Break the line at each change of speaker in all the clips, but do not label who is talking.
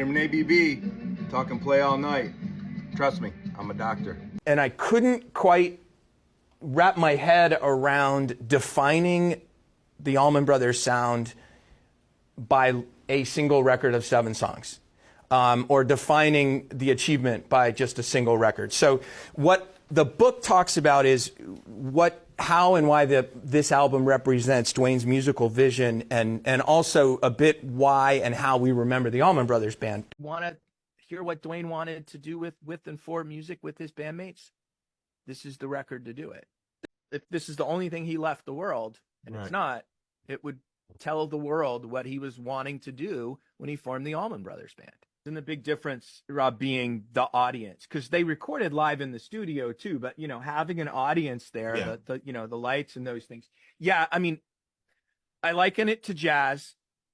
Vitamin ABB, talking play all night. Trust me, I'm a doctor.
And I couldn't quite wrap my head around defining the Almond Brothers sound by a single record of 7 songs, or defining the achievement by just a single record. So what the book talks about is how and why this album represents Duane's musical vision, and also a bit why and how we remember the Almond Brothers band. Want to hear what Duane wanted to do with and for music with his bandmates? This is the record to do it. If this is the only thing he left the world, and It's not, it would tell the world what he was wanting to do when he formed the Almond Brothers band. And the big difference, Rob, being the audience, because they recorded live in the studio too, but having an audience there, the lights and those things. Yeah, I mean, I liken it to jazz,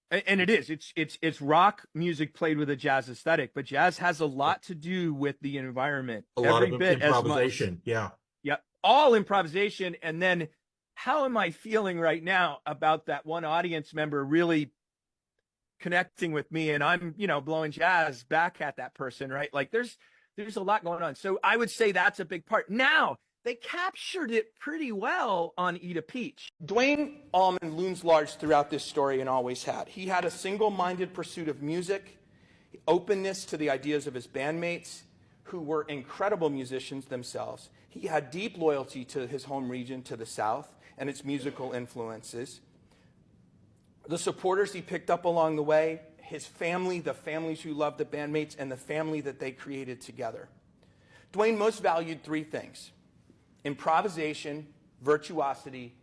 and it is. It's rock music played with a jazz aesthetic, but jazz has a lot to do with the environment.
A lot of improvisation. Yeah,
all improvisation, and then how am I feeling right now about that one audience member really connecting with me, and I'm blowing jazz back at that person, right? Like there's a lot going on. So I would say that's a big part. Now they captured it pretty well on Eat a Peach. Duane Allman looms large throughout this story, and always had. He had a single-minded pursuit of music, openness to the ideas of his bandmates, who were incredible musicians themselves. He had deep loyalty to his home region, to the South, and its musical influences. The supporters he picked up along the way, his family, the families who loved the bandmates, and the family that they created together. Duane most valued 3 things: improvisation, virtuosity,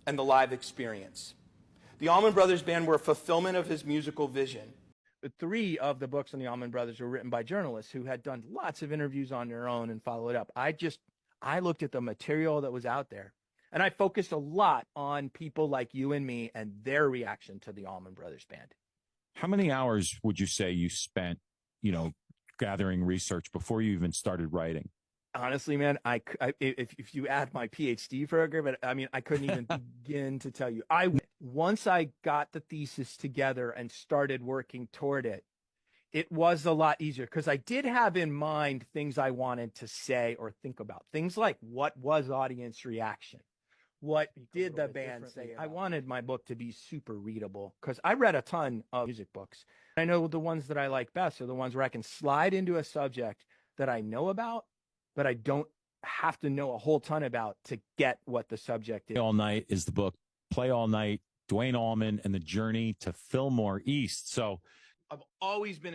and the live experience. The Almond Brothers band were a fulfillment of his musical vision. 3 of the books on the Almond Brothers were written by journalists who had done lots of interviews on their own and followed up. I looked at the material that was out there, and I focused a lot on people like you and me and their reaction to the Almond Brothers band.
How many hours would you say you spent, gathering research before you even started writing?
Honestly, man, if you add my PhD program, but I mean, I couldn't even begin to tell you. Once I got the thesis together and started working toward it, it was a lot easier, because I did have in mind things I wanted to say or think about. Things like, what was audience reaction? What did the band say? I wanted my book to be super readable, because I read a ton of music books. I know the ones that I like best are the ones where I can slide into a subject that I know about, but I don't have to know a whole ton about to get what the subject is.
Play All Night is the book. Play All Night, Duane Allman and the Journey to Fillmore East. So
I've always been